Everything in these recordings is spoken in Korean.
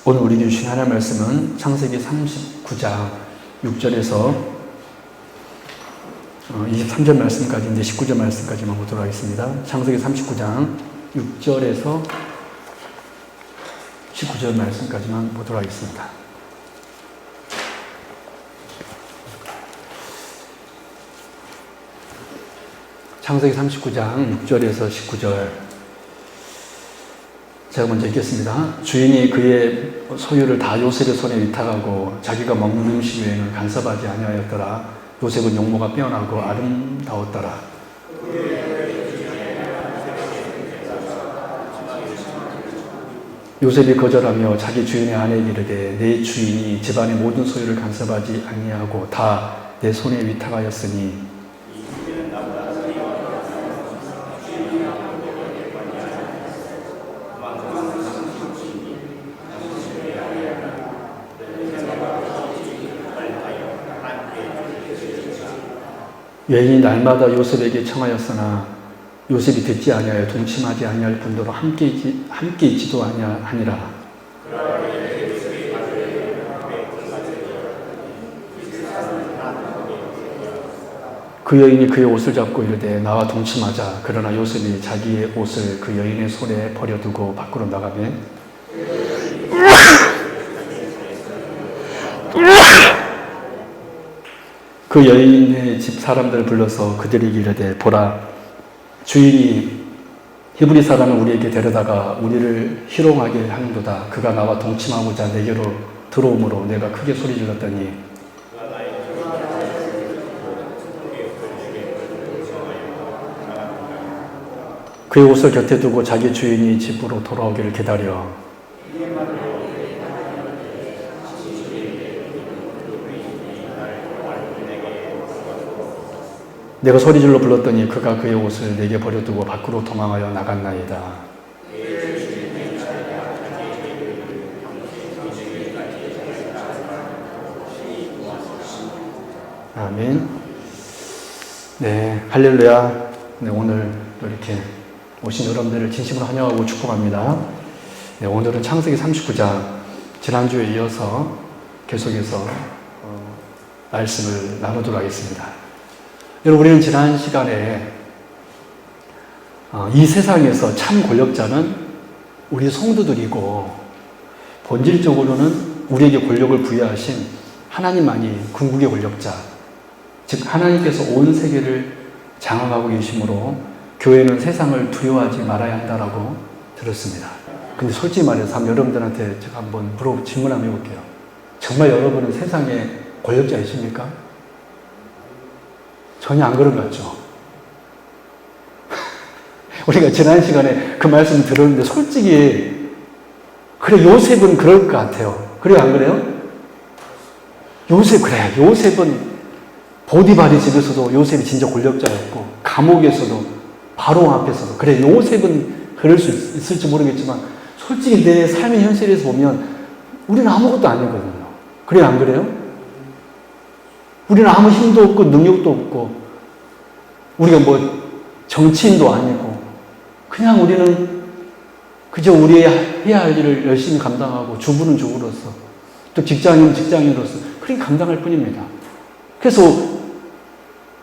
오늘 우리에게 주신 하나님의 말씀은 창세기 39장 6절에서 23절 말씀까지, 이제 19절 말씀까지만 보도록 하겠습니다. 창세기 39장 6절에서 19절 말씀까지만 보도록 하겠습니다. 창세기 39장 6절에서 19절. 제가 먼저 읽겠습니다. 주인이 그의 소유를 다 요셉의 손에 위탁하고 자기가 먹는 음식 외에는 간섭하지 아니하였더라. 요셉은 용모가 빼어나고 아름다웠더라. 요셉이 거절하며 자기 주인의 아내에게 이르되 내 주인이 집안의 모든 소유를 간섭하지 아니하고 다 내 손에 위탁하였으니 여인이 날마다 요셉에게 청하였으나 요셉이 듣지 아니하여 동침하지 아니할 뿐더러 함께 있지도 아니하니라. 그 여인이 그의 옷을 잡고 이르되 나와 동침하자. 그러나 요셉이 자기의 옷을 그 여인의 손에 버려두고 밖으로 나가매 그 여인의 집 사람들을 불러서 그들에게 이르되 보라, 주인이 히브리 사람을 우리에게 데려다가 우리를 희롱하게 하는도다. 그가 나와 동침하고자 내게로 들어오므로 내가 크게 소리 질렀더니 그의 옷을 곁에 두고 자기 주인이 집으로 돌아오기를 기다려 내가 소리질러 불렀더니 그가 그의 옷을 내게 버려두고 밖으로 도망하여 나갔나이다. 아멘. 네, 할렐루야. 네, 오늘 또 이렇게 오신 여러분들을 진심으로 환영하고 축복합니다. 네, 오늘은 창세기 39장, 지난주에 이어서 계속해서 말씀을 나누도록 하겠습니다. 여러분, 우리는 지난 시간에 이 세상에서 참 권력자는 우리 성도들이고 본질적으로는 우리에게 권력을 부여하신 하나님만이 궁극의 권력자, 즉 하나님께서 온 세계를 장악하고 계시므로 교회는 세상을 두려워하지 말아야 한다라고 들었습니다. 근데 솔직히 말해서 한번 여러분들한테 제가 한번 질문 한번 해볼게요. 정말 여러분은 세상에 권력자이십니까? 전혀 안 그런 것 같죠? 우리가 지난 시간에 그 말씀을 들었는데 솔직히 그래, 요셉은 그럴 것 같아요. 그래요, 안 그래요? 요셉은 보디바리 집에서도 요셉이 진짜 권력자였고 감옥에서도 바로 앞에서도 그래, 요셉은 그럴 수 있을지 모르겠지만 솔직히 내 삶의 현실에서 보면 우리는 아무것도 아니거든요. 그래요, 안 그래요? 우리는 아무 힘도 없고 능력도 없고 우리가 뭐 정치인도 아니고 그냥 우리는 그저 우리의 해야 할 일을 열심히 감당하고 주부는 주부로서 또 직장인은 직장인으로서 그렇게 감당할 뿐입니다. 그래서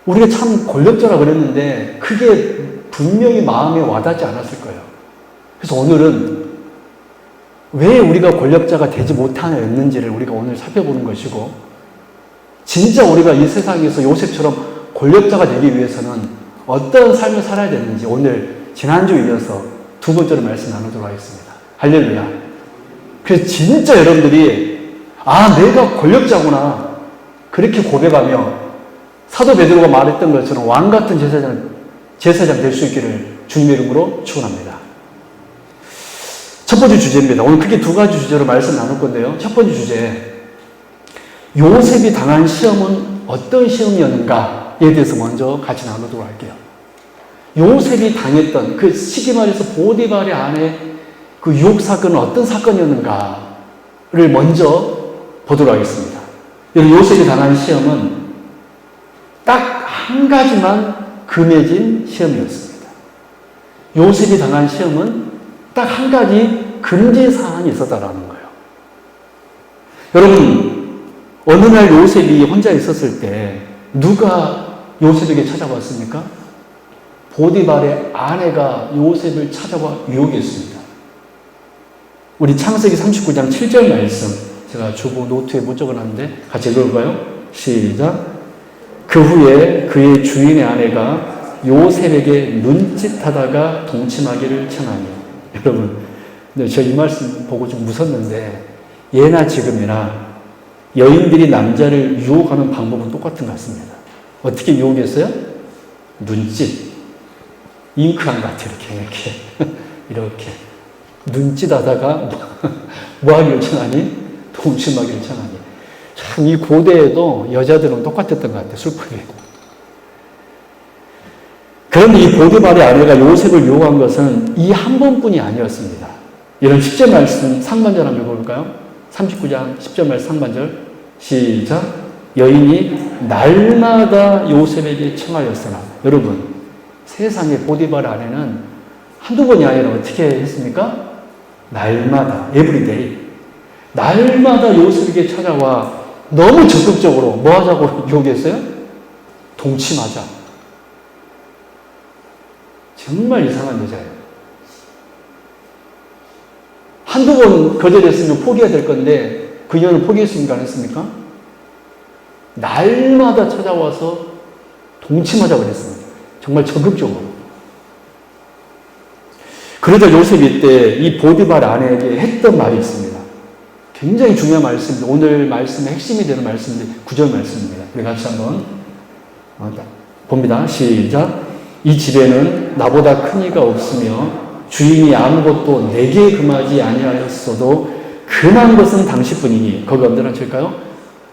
우리가 참 권력자라 그랬는데 그게 분명히 마음에 와닿지 않았을 거예요. 그래서 오늘은 왜 우리가 권력자가 되지 못하였는지를 우리가 오늘 살펴보는 것이고 진짜 우리가 이 세상에서 요셉처럼 권력자가 되기 위해서는 어떤 삶을 살아야 되는지 오늘 지난주에 이어서 두 번째로 말씀 나누도록 하겠습니다. 할렐루야. 그래서 진짜 여러분들이 내가 권력자구나 그렇게 고백하며 사도 베드로가 말했던 것처럼 왕같은 제사장 될 수 있기를 주님의 이름으로 축원합니다. 첫 번째 주제입니다. 오늘 크게 두 가지 주제로 말씀 나눌 건데요. 첫 번째 주제, 요셉이 당한 시험은 어떤 시험이었는가에 대해서 먼저 같이 나누도록 할게요. 요셉이 당했던 그 시기 말해서 보디발의 아내 그 유혹 사건은 어떤 사건이었는가를 먼저 보도록 하겠습니다. 요셉이 당한 시험은 딱 한 가지만 금해진 시험이었습니다. 요셉이 당한 시험은 딱 한 가지 금지 사항이 있었다라는 거예요. 여러분, 어느 날 요셉이 혼자 있었을 때 누가 요셉에게 찾아왔습니까? 보디발의 아내가 요셉을 찾아와 유혹했습니다. 우리 창세기 39장 7절 말씀, 제가 주보 노트에 못 적어놨는데 같이 읽어볼까요? 시작. 그 후에 그의 주인의 아내가 요셉에게 눈짓하다가 동침하기를 청하며. 여러분, 저 이 말씀 보고 좀 무섭는데, 예나 지금이나 여인들이 남자를 유혹하는 방법은 똑같은 것 같습니다. 어떻게 유혹했어요? 눈짓. 잉크한 것 같아요. 이렇게. 눈짓하다가 뭐 하기를 청하니? 동침하기를 청하니. 참, 이 고대에도 여자들은 똑같았던 것 같아요. 슬프게. 그런데 이 보디발의 아내가 요셉을 유혹한 것은 이 한 번뿐이 아니었습니다. 이런 10절 말씀 상반절 한번 읽어볼까요? 39장 10절 말씀 상반절. 시작. 여인이 날마다 요셉에게 청하였으나. 여러분, 세상에 보디발 아내는 한두 번이 아니라 어떻게 했습니까? 날마다, 에브리데이. 날마다 요셉에게 찾아와 너무 적극적으로 뭐 하자고 유혹했어요? 동침하자. 정말 이상한 여자예요. 한두 번 거절했으면 포기해야 될 건데 그 인연을 포기했습니까? 안 했습니까? 날마다 찾아와서 동침하자고 그랬습니다. 정말 적극적으로. 그러자 요셉이 이때 이 보디발 아내에게 했던 말이 있습니다. 굉장히 중요한 말씀입니다. 오늘 말씀의 핵심이 되는 말씀인데 9절 말씀입니다. 우리 같이 한번 봅니다. 시작. 이 집에는 나보다 큰 이가 없으며 주인이 아무것도 내게 금하지 아니하였어도 금한 것은 당신뿐이니. 거기 언더라인 칠까요?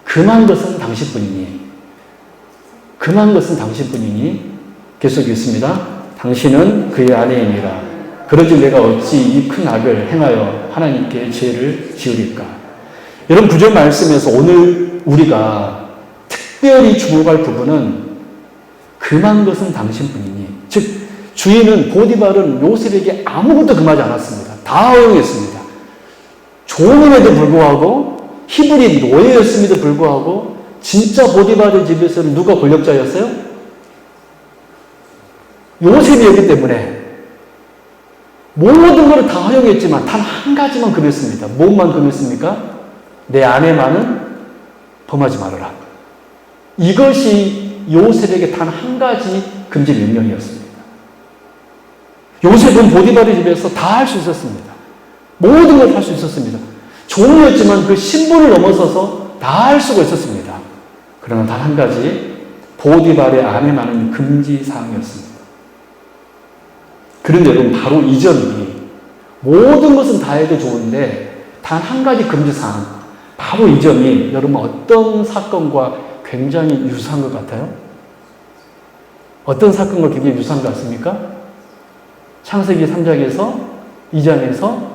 금한 것은 당신뿐이니. 금한 것은 당신뿐이니. 계속 읽습니다. 당신은 그의 아내이니라. 그러지 내가 어찌 이 큰 악을 행하여 하나님께 죄를 지으리까. 여러분, 9절 말씀에서 오늘 우리가 특별히 주목할 부분은 금한 것은 당신뿐이니. 즉 주인은 보디발은 요셉에게 아무것도 금하지 않았습니다. 다 허용했습니다. 종임에도 불구하고, 히브리 노예였음에도 불구하고, 진짜 보디발의 집에서는 누가 권력자였어요? 요셉이었기 때문에 모든 것을 다 허용했지만 단 한 가지만 금했습니다. 무엇만 금했습니까? 내 아내만은 범하지 말아라. 이것이 요셉에게 단 한 가지 금지 명령이었습니다. 요셉은 보디발의 집에서 다 할 수 있었습니다. 모든 걸 할 수 있었습니다. 종이었지만 그 신분을 넘어서서 다 할 수가 있었습니다. 그러나 단 한 가지, 보디발의 아내만은 금지 사항이었습니다. 그런데 여러분, 바로 이 점이 모든 것은 다 해도 좋은데 단 한 가지 금지 사항, 바로 이 점이 여러분 어떤 사건과 굉장히 유사한 것 같아요? 어떤 사건과 굉장히 유사한 것 같습니까? 창세기 3장에서 2장에서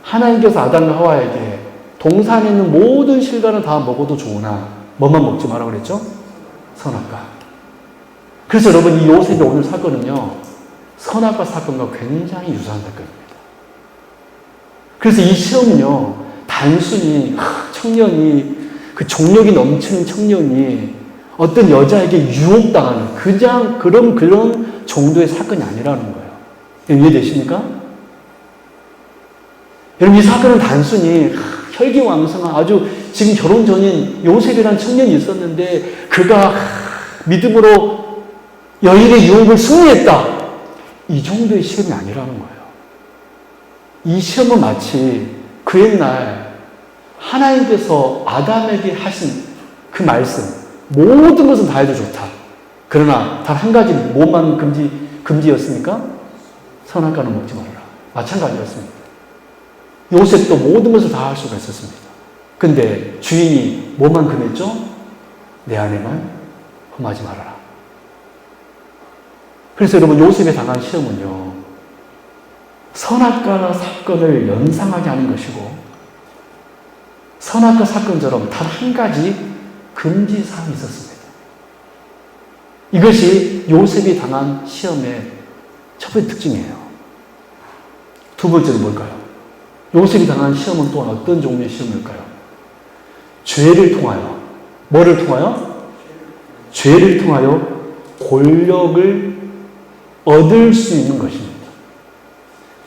하나님께서 아담과 하와에게 동산에 있는 모든 실과는 다 먹어도 좋으나 뭐만 먹지 마라 그랬죠? 선악과. 그래서 여러분, 이 요셉의 오늘 사건은요, 선악과 사건과 굉장히 유사한 사건입니다. 그래서 이 시험은요, 단순히 청년이, 그 정력이 넘치는 청년이 어떤 여자에게 유혹당하는 그런 정도의 사건이 아니라는 거예요. 이해되십니까? 여러분, 이 사건은 단순히 혈기왕성한 아주 지금 결혼 전인 요셉이라는 청년이 있었는데 그가 믿음으로 여인의 유혹을 승리했다. 이 정도의 시험이 아니라는 거예요. 이 시험은 마치 그 옛날 하나님께서 아담에게 하신 그 말씀, 모든 것은 다 해도 좋다. 그러나 단 한 가지 뭐만 금지였습니까? 선악과는 먹지 말아라. 마찬가지였습니다. 요셉도 모든 것을 다 할 수가 있었습니다. 근데 주인이 뭐만 금했죠? 내 아내만 험하지 말아라. 그래서 여러분, 요셉에 당한 시험은요, 선악과 사건을 연상하게 하는 것이고, 선악과 사건처럼 단 한 가지 금지 사항이 있었습니다. 이것이 요셉이 당한 시험의 첫 번째 특징이에요. 두 번째는 뭘까요? 요셉이 당한 시험은 또한 어떤 종류의 시험일까요? 죄를 통하여, 뭐를 통하여? 죄를 통하여 권력을 얻을 수 있는 것입니다.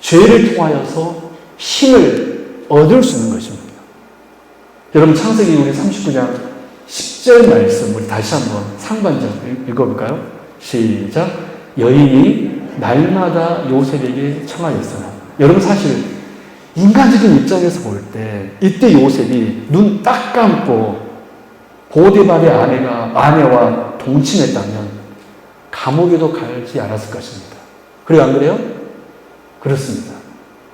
죄를 통하여서 힘을 얻을 수 있는 것입니다. 여러분, 창세기 우리 39장 10절 말씀 우리 다시 한번 상반절 읽어볼까요? 시작. 여인이 날마다 요셉에게 청하였으나. 여러분, 사실 인간적인 입장에서 볼 때 이때 요셉이 눈 딱 감고 보디발의 아내와 동침했다면 감옥에도 가지 않았을 것입니다. 그래요, 안 그래요? 그렇습니다.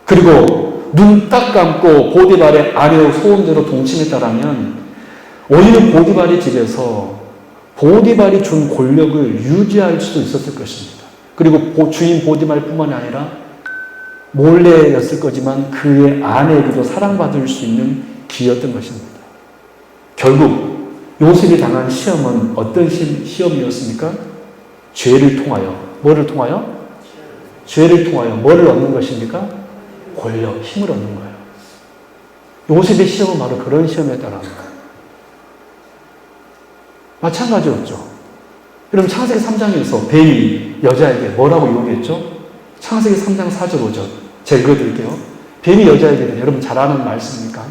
그리고 눈 딱 감고 보디발의 아내와 소원대로 동침했다라면 오히려 보디발의 집에서 보디발이 준 권력을 유지할 수도 있었을 것입니다. 그리고 주인 보디발뿐만 아니라 몰래였을 거지만 그의 아내에게도 사랑받을 수 있는 기회였던 것입니다. 결국 요셉이 당한 시험은 어떤 시험이었습니까? 죄를 통하여. 뭐를 통하여? 죄를 통하여 뭐를 얻는 것입니까? 권력, 힘을 얻는 거예요. 요셉의 시험은 바로 그런 시험이었다는 거예요. 마찬가지였죠. 여러분, 창세기 3장에서 뱀이 여자에게 뭐라고 요구했죠? 창세기 3장 4절 5절 제가 읽어드릴게요. 뱀이 여자에게 이르되, 여러분 잘 아는 말씀입니까?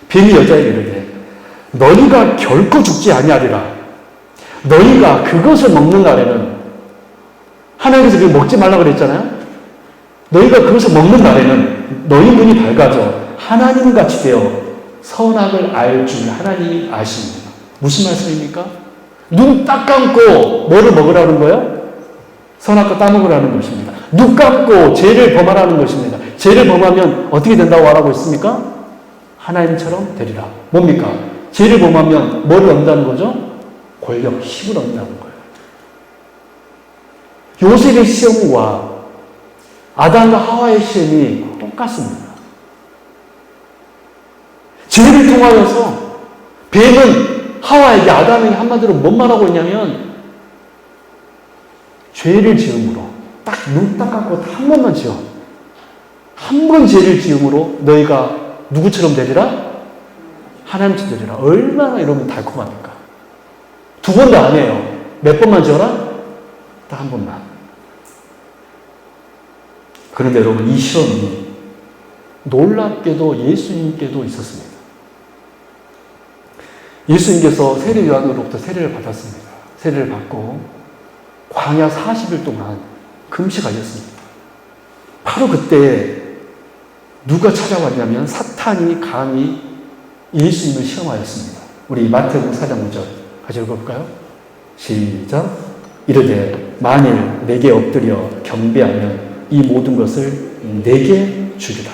뱀이 여자에게 이르되 너희가 결코 죽지 아니하리라. 너희가 그것을 먹는 날에는, 하나님께서 그걸 먹지 말라고 그랬잖아요. 너희가 그것을 먹는 날에는 너희 눈이 밝아져 하나님같이 되어 선악을 알 줄 하나님이 아십니다. 무슨 말씀입니까? 눈 딱 감고 뭐를 먹으라는 거예요? 선악과 따먹으라는 것입니다. 눈 감고 죄를 범하라는 것입니다. 죄를 범하면 어떻게 된다고 말하고 있습니까? 하나님처럼 되리라. 뭡니까? 죄를 범하면 뭐를 얻는다는 거죠? 권력, 힘을 얻는다는 거예요. 요셉의 시험과 아담과 하와의 시험이 똑같습니다. 죄를 통하여서 뱀은 하와에게, 아담에게 한마디로 뭔 말하고 있냐면 죄를 지음으로, 딱 눈 딱 감고 한 번만 지어. 한 번 죄를 지음으로 너희가 누구처럼 되리라? 하나님처럼 되리라. 얼마나 이러면 달콤합니까? 두 번도 안 해요. 몇 번만 지어라? 딱 한 번만. 그런데 여러분, 이 시험이 놀랍게도 예수님께도 있었습니다. 예수님께서 세례 요한으로부터 세례를 받았습니다. 세례를 받고 광야 40일 동안 금식하셨습니다. 바로 그때 누가 찾아왔냐면 사탄이 감히 예수님을 시험하였습니다. 우리 마태복음 4장 5절 같이 읽어볼까요? 시작. 이르되 만일 내게 엎드려 경배하면 이 모든 것을 내게 주리라.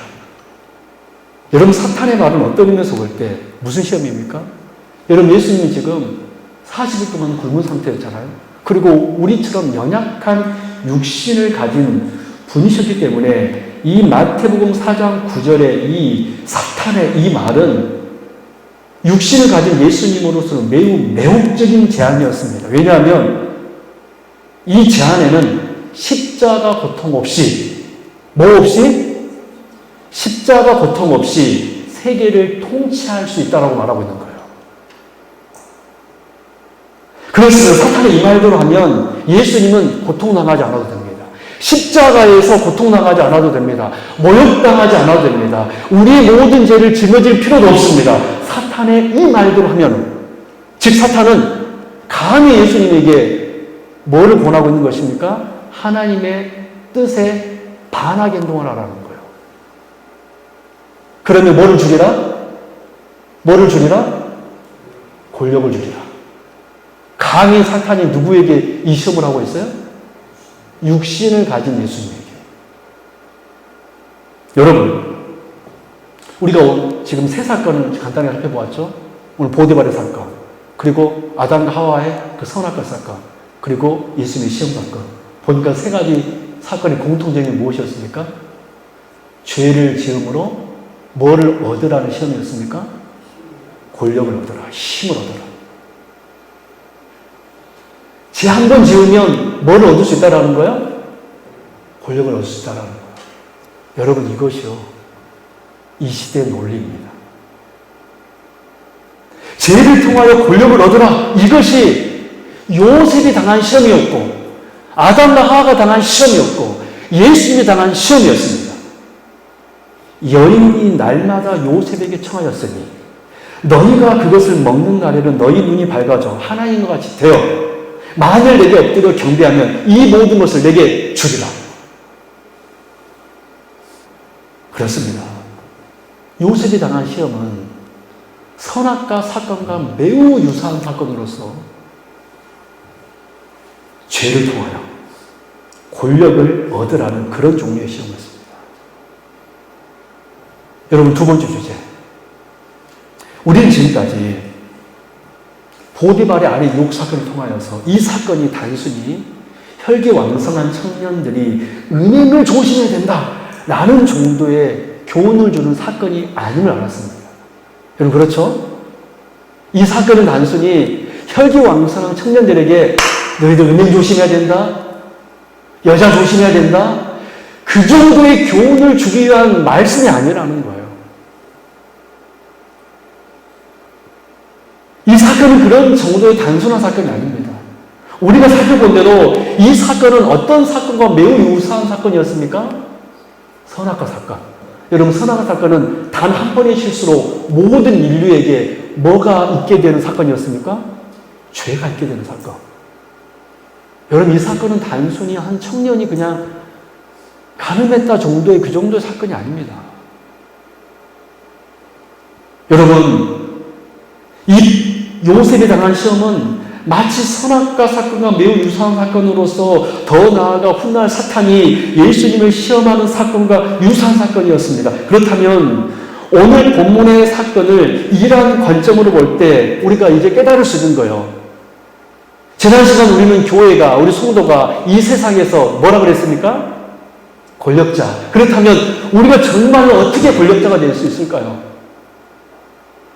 여러분, 사탄의 말은 어떤 의미에서 볼 때 무슨 시험입니까? 여러분, 예수님이 지금 40일 동안 굶은 상태였잖아요. 그리고 우리처럼 연약한 육신을 가진 분이셨기 때문에 이 마태복음 4장 9절의 이 사탄의 이 말은 육신을 가진 예수님으로서는 매우 매혹적인 제안이었습니다. 왜냐하면 이 제안에는 십자가 고통 없이, 뭐 없이? 십자가 고통 없이 세계를 통치할 수 있다고 말하고 있는 거예요. 그래서 사탄의 이 말대로 하면 예수님은 고통당하지 않아도 됩니다. 십자가에서 고통당하지 않아도 됩니다. 모욕당하지 않아도 됩니다. 우리의 모든 죄를 짊어질 필요도 없습니다. 사탄의 이 말대로 하면, 즉 사탄은 감히 예수님에게 뭐를 권하고 있는 것입니까? 하나님의 뜻에 반하게 행동을 하라는 거예요. 그러면 뭐를 주리라? 뭐를 주리라? 권력을 주리라. 감히 사탄이 누구에게 이 시험을 하고 있어요? 육신을 가진 예수님에게. 여러분, 우리가 지금 세 사건을 간단히 살펴보았죠? 오늘 보디발의 사건, 그리고 아담과 하와의 그 선악과 사건, 그리고 예수님의 시험 사건. 보니까 세 가지 사건의 공통점이 무엇이었습니까? 죄를 지음으로 뭐를 얻으라는 시험이었습니까? 권력을 얻어라, 힘을 얻어라. 죄 한 번 지으면 뭘 얻을 수 있다라는 거야? 권력을 얻을 수 있다라는 거야. 여러분, 이것이요, 이 시대의 논리입니다. 죄를 통하여 권력을 얻으라. 이것이 요셉이 당한 시험이었고 아담과 하와가 당한 시험이었고 예수님이 당한 시험이었습니다. 여인이 날마다 요셉에게 청하였으니 너희가 그것을 먹는 날에는 너희 눈이 밝아져 하나님과 같이 되어 만일 내게 엎드려 경배하면 이 모든 것을 내게 주리라. 그렇습니다. 요셉이 당한 시험은 선악과 사건과 매우 유사한 사건으로서 죄를 통하여 권력을 얻으라는 그런 종류의 시험이었습니다. 여러분, 두 번째 주제. 우리는 지금까지 보디발의 아내 유혹 사건을 통하여서 이 사건이 단순히 혈기왕성한 청년들이 은행을 조심해야 된다라는 정도의 교훈을 주는 사건이 아님을 알았습니다. 여러분, 그렇죠? 이 사건은 단순히 혈기왕성한 청년들에게 너희들 은행 조심해야 된다, 여자 조심해야 된다, 그 정도의 교훈을 주기 위한 말씀이 아니라는 거예요. 이 사건은 그런 정도의 단순한 사건이 아닙니다. 우리가 살펴본 대로 이 사건은 어떤 사건과 매우 유사한 사건이었습니까? 선악과 사건. 여러분, 선악과 사건은 단 한 번의 실수로 모든 인류에게 뭐가 있게 되는 사건이었습니까? 죄가 있게 되는 사건. 여러분, 이 사건은 단순히 한 청년이 그냥 가늠했다 정도의 그 정도의 사건이 아닙니다. 여러분, 이 요셉이 당한 시험은 마치 선악과 사건과 매우 유사한 사건으로서 더 나아가 훗날 사탄이 예수님을 시험하는 사건과 유사한 사건이었습니다. 그렇다면 오늘 본문의 사건을 이러한 관점으로 볼 때 우리가 이제 깨달을 수 있는 거예요. 지난 시간 우리는 교회가, 우리 성도가 이 세상에서 뭐라 그랬습니까? 권력자. 그렇다면 우리가 정말로 어떻게 권력자가 될 수 있을까요?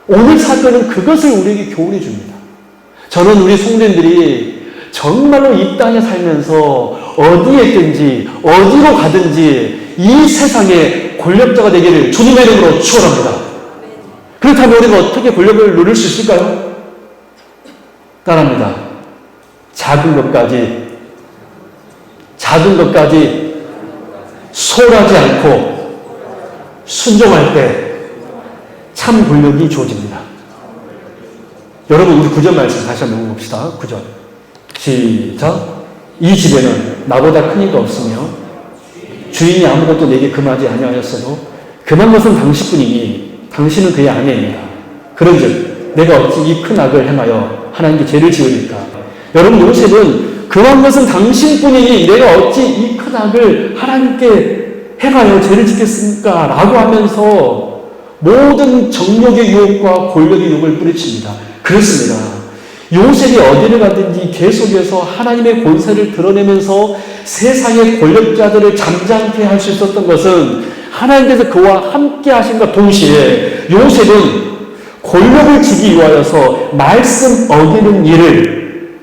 오늘 사건은 그것을 우리에게 교훈해 줍니다. 저는 우리 성도님들이 정말로 이 땅에 살면서 어디에 있든지 어디로 가든지 이 세상에 권력자가 되기를 주님의 이름으로 축원합니다. 그렇다면 우리가 어떻게 권력을 누릴 수 있을까요? 따라합니다. 작은 것까지 소홀하지 않고 순종할 때 참 권력이 주어집니다. 여러분, 우리 9절 말씀 다시 한번 읽어봅시다. 9절 시작. 이 집에는 나보다 큰 이가 없으며 주인이 아무것도 내게 금하지 아니하였어도 금한 것은 당신뿐이니 당신은 그의 아내입니다. 그런즉 내가 어찌 이 큰 악을 행하여 하나님께 죄를 지으리까. 여러분, 요셉은 금한 것은 당신뿐이니 내가 어찌 이 큰 악을 하나님께 행하여 죄를 짓겠습니까? 라고 하면서 모든 정욕의 유혹과 권력의 유혹을 뿌리칩니다. 그렇습니다. 요셉이 어디를 가든지 계속해서 하나님의 권세를 드러내면서 세상의 권력자들을 잠잠케 할 수 있었던 것은 하나님께서 그와 함께 하신과 동시에 요셉은 권력을 지기 위하여서 말씀 어기는 일을,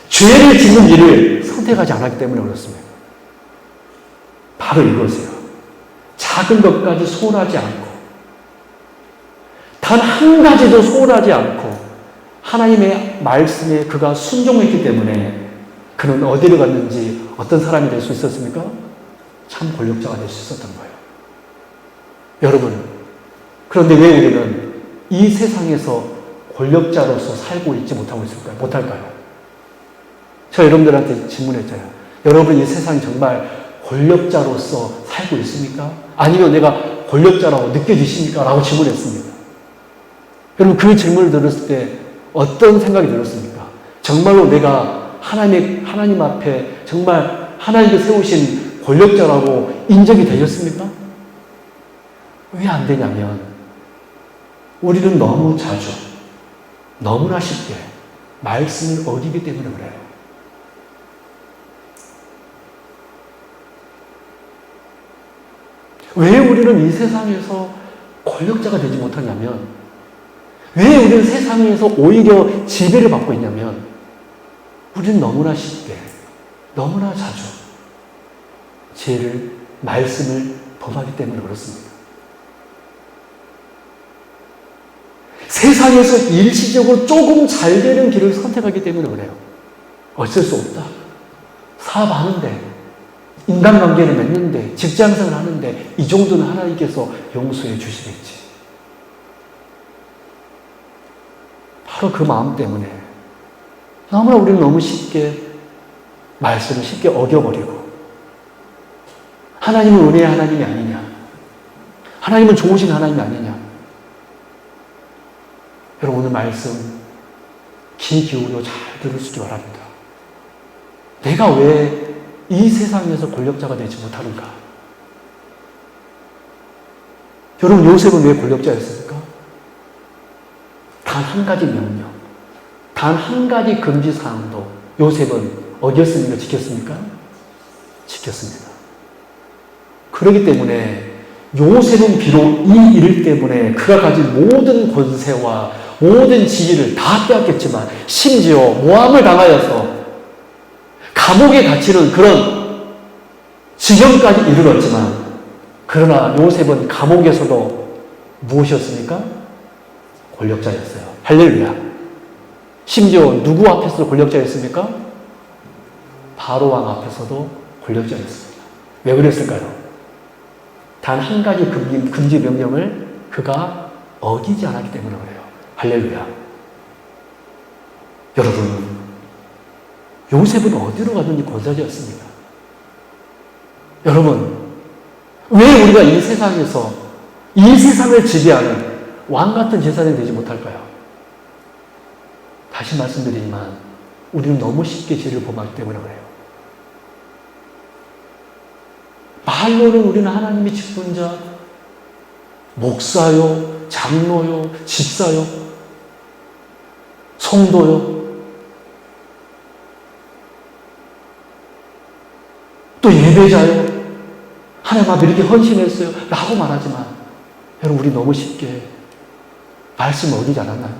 죄를 짓는 일을 선택하지 않았기 때문에 그렇습니다. 바로 이것이에요. 작은 것까지 소홀하지 않고 단 한 가지도 소홀하지 않고 하나님의 말씀에 그가 순종했기 때문에 그는 어디를 갔는지 어떤 사람이 될 수 있었습니까? 참 권력자가 될 수 있었던 거예요. 여러분, 그런데 왜 우리는 이 세상에서 권력자로서 살고 있지 못할까요? 저 여러분들한테 질문했잖아요. 여러분, 이 세상이 정말 권력자로서 살고 있습니까? 아니면 내가 권력자라고 느껴지십니까? 라고 질문했습니다. 여러분, 그 질문을 들었을 때 어떤 생각이 들었습니까? 정말로 내가 하나님 앞에 정말 하나님께 세우신 권력자라고 인정이 되셨습니까? 왜 안 되냐면 우리는 너무 자주, 너무나 쉽게 말씀을 어기기 때문에 그래요. 왜 우리는 이 세상에서 권력자가 되지 못하냐면, 왜 우리는 세상에서 오히려 지배를 받고 있냐면, 우리는 너무나 쉽게, 너무나 자주 말씀을 범하기 때문에 그렇습니다. 세상에서 일시적으로 조금 잘 되는 길을 선택하기 때문에 그래요. 어쩔 수 없다. 사업하는데, 인간관계를 맺는데, 직장생활 하는데 이 정도는 하나님께서 용서해 주시겠지. 바로 그 마음 때문에 너무나 우리는 너무 쉽게 말씀을 쉽게 어겨버리고, 하나님은 은혜의 하나님이 아니냐, 하나님은 좋으신 하나님이 아니냐. 여러분, 오늘 말씀 귀 기울여 잘 들을 수 있기 바랍니다. 내가 왜 이 세상에서 권력자가 되지 못하는가? 여러분, 요셉은 왜 권력자였습니까? 단 한 가지 명령, 단 한 가지 금지사항도 요셉은 어겼습니까? 지켰습니까? 지켰습니다. 그렇기 때문에 요셉은 비록 이 일 때문에 그가 가진 모든 권세와 모든 지위를 다 빼앗겼지만, 심지어 모함을 당하여서 감옥에 갇히는 그런 지경까지 이르렀지만, 그러나 요셉은 감옥에서도 무엇이었습니까? 권력자였어요. 할렐루야. 심지어 누구 앞에서도 권력자였습니까? 바로왕 앞에서도 권력자였습니다. 왜 그랬을까요? 단 한 가지 금지 명령을 그가 어기지 않았기 때문에 그래요. 할렐루야. 여러분, 요셉은 어디로 가든지 권사자였습니다. 여러분, 왜 우리가 이 세상에서 이 세상을 지배하는 왕 같은 제사장이 되지 못할까요? 다시 말씀드리지만 우리는 너무 쉽게 죄를 범하기 때문에 그래요. 말로는 우리는 하나님의 직분자, 목사요, 장로요, 집사요, 성도요, 또 예배자요, 하나님 앞에 이렇게 헌신했어요 라고 말하지만, 여러분, 우리 너무 쉽게 말씀을 어기지 않았나요?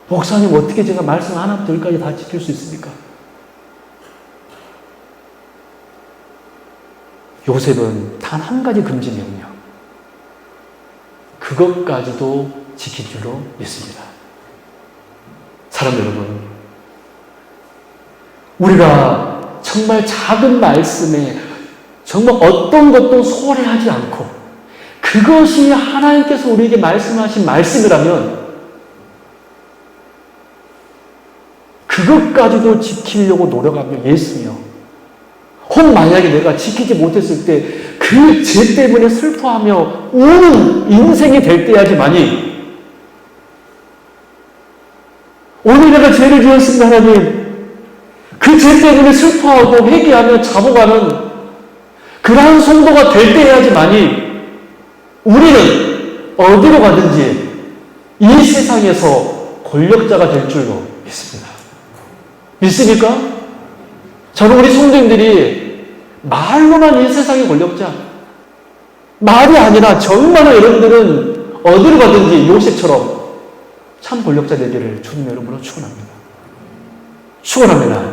목사님, 어떻게 제가 말씀 하나부터 열까지 다 지킬 수 있습니까? 요셉은 단 한 가지 금지 명령, 그것까지도 지킬 줄로 믿습니다. 사람 여러분, 우리가 정말 작은 말씀에 정말 어떤 것도 소홀해하지 않고 그것이 하나님께서 우리에게 말씀하신 말씀이라면 그것까지도 지키려고 노력하며 예수며, 혹 만약에 내가 지키지 못했을 때 그 죄 때문에 슬퍼하며 우는 인생이 될 때야지만이, 오늘 내가 죄를 지었습니다 하나님, 그 죄 때문에 슬퍼하고 회개하며 자복하는 그러한 성도가 될 때야지만이 우리는 어디로 가든지 이 세상에서 권력자가 될 줄로 믿습니다. 믿습니까? 저는 우리 성도님들이 말로만 이 세상의 권력자, 말이 아니라 정말로 여러분들은 어디로 가든지 요셉처럼 참 권력자 되기를 주님 여러분으로 축원합니다. 축원합니다.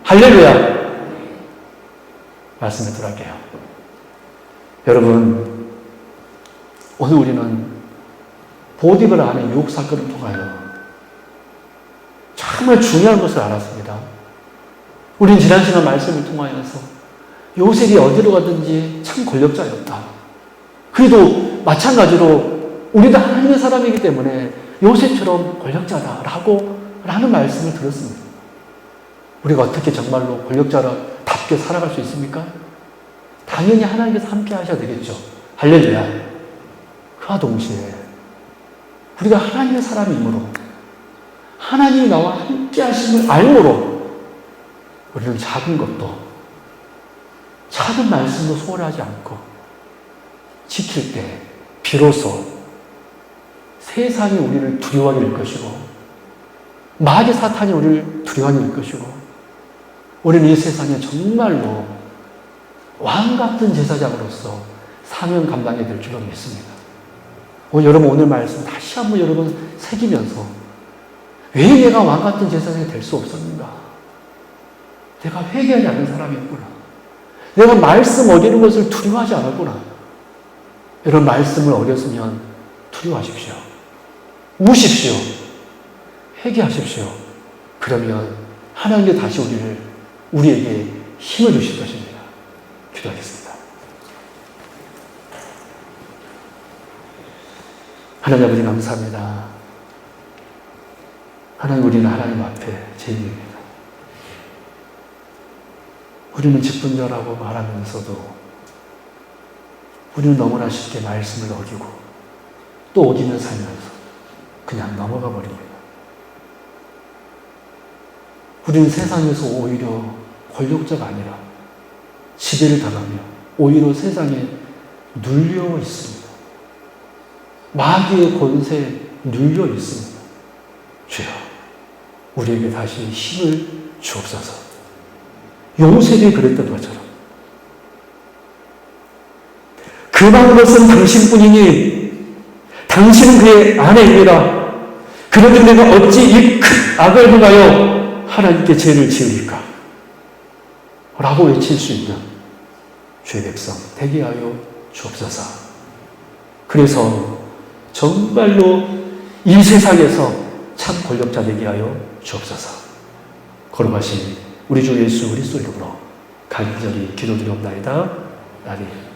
할렐루야. 말씀에 들어갈게요. 여러분, 오늘 우리는 보디바라 안의 유혹 사건을 통하여 정말 중요한 것을 알았습니다. 우린 지난 시간 말씀을 통하여서 요셉이 어디로 가든지 참 권력자였다. 그래도 마찬가지로 우리도 하나님의 사람이기 때문에 요셉처럼 권력자다라는 말씀을 들었습니다. 우리가 어떻게 정말로 권력자답게 살아갈 수 있습니까? 당연히 하나님께서 함께 하셔야 되겠죠. 할렐루야. 그와 동시에 우리가 하나님의 사람이므로, 하나님이 나와 함께 하심을 알므로 우리는 작은 것도, 작은 말씀도 소홀하지 않고 지킬 때 비로소 세상이 우리를 두려워하게 될 것이고, 마귀 사탄이 우리를 두려워하게 될 것이고, 우리는 이 세상에 정말로 왕 같은 제사장으로서 사명 감당이 될 줄로 믿습니다. 여러분, 오늘 말씀 다시 한번 여러분 새기면서, 왜 내가 왕 같은 제사장이 될 수 없었는가? 내가 회개하지 않는 사람이었구나. 내가 말씀 어기는 것을 두려워하지 않았구나. 이런 말씀을 어겼으면 두려워하십시오. 우십시오. 회개하십시오. 그러면 하나님께 다시 우리에게 힘을 주실 것입니다. 기도하겠습니다. 하나님 아버지 감사합니다. 하나님, 우리는 하나님 앞에 죄인입니다. 우리는 직분자라고 말하면서도 우리는 너무나 쉽게 말씀을 어기고 또 어기며 살면서 그냥 넘어가 버립니다. 우리는 세상에서 오히려 권력자가 아니라 지배를 당하며 오히려 세상에 눌려 있습니다. 마귀의 권세에 눌려 있습니다. 주여, 우리에게 다시 힘을 주옵소서. 요셉이 그랬던 것처럼 그 막은 것은 당신뿐이니 당신은 그의 아내입니다. 그런데 내가 어찌 이 큰 악을 행하여 하나님께 죄를 지으리까? 라고 외칠 수 있는 주의 백성 되게 하여 주옵소서. 그래서 정말로 이 세상에서 참 권력자 되게 하여 주옵소서. 거룩하신 우리 주 예수 그리스도 이름으로 간절히 기도드리옵나이다. 아멘.